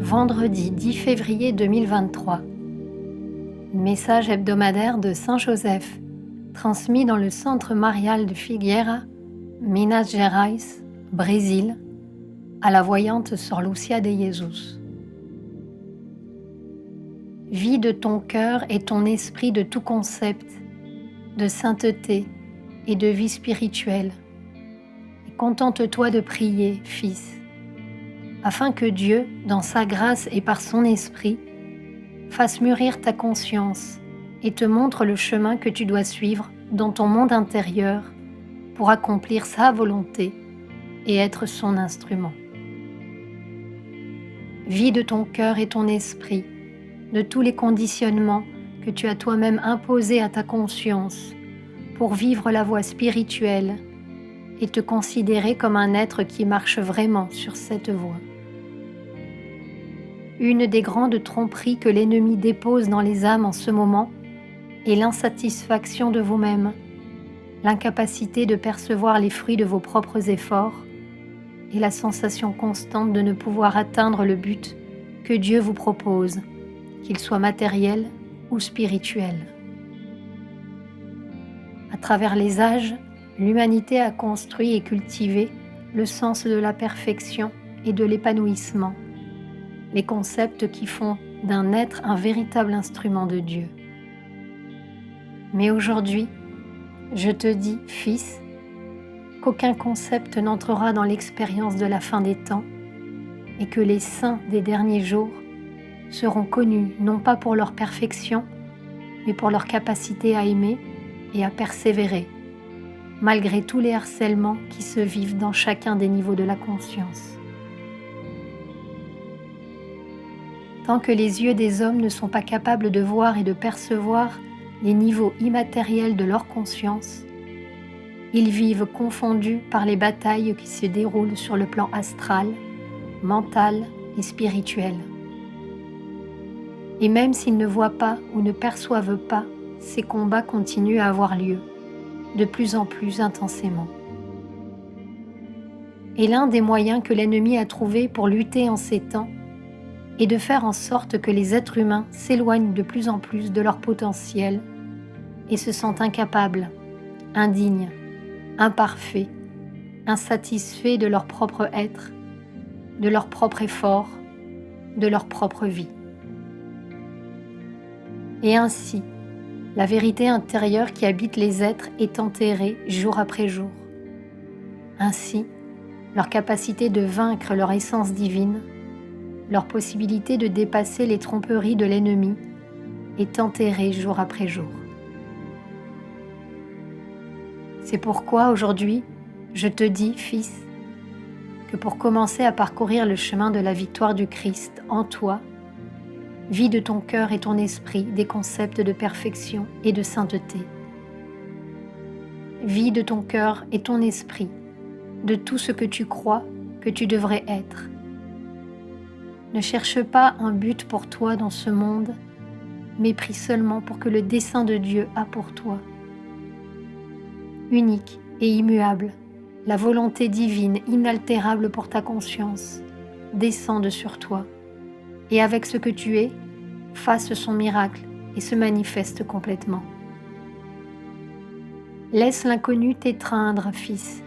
vendredi 10 février 2023. Message hebdomadaire de Saint Joseph, transmis dans le centre marial de Figueira, Minas Gerais, Brésil, à la voyante Sor Lúcia de Jesus. Vide ton cœur et ton esprit de tout concept, de sainteté et de vie spirituelle, et contente-toi de prier, fils, afin que Dieu, dans sa grâce et par son esprit, fasse mûrir ta conscience et te montre le chemin que tu dois suivre dans ton monde intérieur pour accomplir sa volonté et être son instrument. Vide ton cœur et ton esprit de tous les conditionnements que tu as toi-même imposés à ta conscience pour vivre la voie spirituelle et te considérer comme un être qui marche vraiment sur cette voie. Une des grandes tromperies que l'ennemi dépose dans les âmes en ce moment est l'insatisfaction de vous-même, l'incapacité de percevoir les fruits de vos propres efforts et la sensation constante de ne pouvoir atteindre le but que Dieu vous propose, qu'il soit matériel ou spirituel. À travers les âges, l'humanité a construit et cultivé le sens de la perfection et de l'épanouissement, les concepts qui font d'un être un véritable instrument de Dieu. Mais aujourd'hui, je te dis, fils, qu'aucun concept n'entrera dans l'expérience de la fin des temps et que les saints des derniers jours seront connus non pas pour leur perfection, mais pour leur capacité à aimer et à persévérer, malgré tous les harcèlements qui se vivent dans chacun des niveaux de la conscience. Tant que les yeux des hommes ne sont pas capables de voir et de percevoir les niveaux immatériels de leur conscience, ils vivent confondus par les batailles qui se déroulent sur le plan astral, mental et spirituel. Et même s'ils ne voient pas ou ne perçoivent pas, ces combats continuent à avoir lieu, de plus en plus intensément. Et l'un des moyens que l'ennemi a trouvé pour lutter en ces temps est de faire en sorte que les êtres humains s'éloignent de plus en plus de leur potentiel et se sentent incapables, indignes, imparfaits, insatisfaits de leur propre être, de leur propre effort, de leur propre vie. Et ainsi, la vérité intérieure qui habite les êtres est enterrée jour après jour. Ainsi, leur capacité de vaincre leur essence divine, leur possibilité de dépasser les tromperies de l'ennemi est enterrée jour après jour. C'est pourquoi aujourd'hui, je te dis, fils, que pour commencer à parcourir le chemin de la victoire du Christ en toi, vide ton cœur et ton esprit des concepts de perfection et de sainteté. Vide ton cœur et ton esprit de tout ce que tu crois que tu devrais être. Ne cherche pas un but pour toi dans ce monde, mais prie seulement pour que le dessein de Dieu a pour toi. Unique et immuable, la volonté divine inaltérable pour ta conscience descende sur toi et avec ce que tu es, fasse son miracle et se manifeste complètement. Laisse l'inconnu t'étreindre, fils,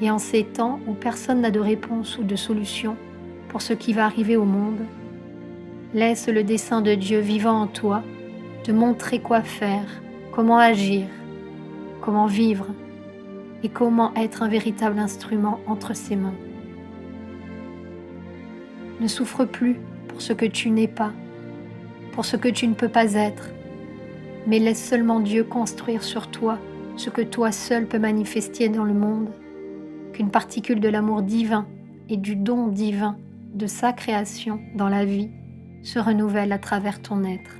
et en ces temps où personne n'a de réponse ou de solution pour ce qui va arriver au monde, laisse le dessein de Dieu vivant en toi te montrer quoi faire, comment agir, comment vivre et comment être un véritable instrument entre ses mains. Ne souffre plus pour ce que tu n'es pas, pour ce que tu ne peux pas être, mais laisse seulement Dieu construire sur toi ce que toi seul peux manifester dans le monde, qu'une particule de l'amour divin et du don divin de sa création dans la vie se renouvelle à travers ton être.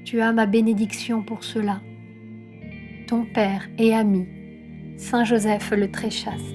Tu as ma bénédiction pour cela. Ton Père et ami, Saint Joseph le très chaste.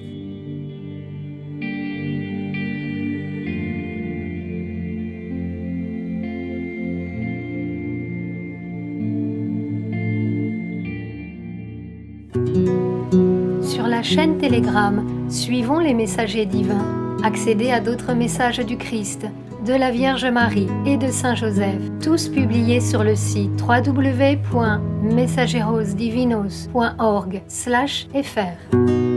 Sur la chaîne Telegram, suivons les messagers divins. Accédez à d'autres messages du Christ, de la Vierge Marie et de Saint Joseph, tous publiés sur le site www.mensagerosdivinos.org/fr.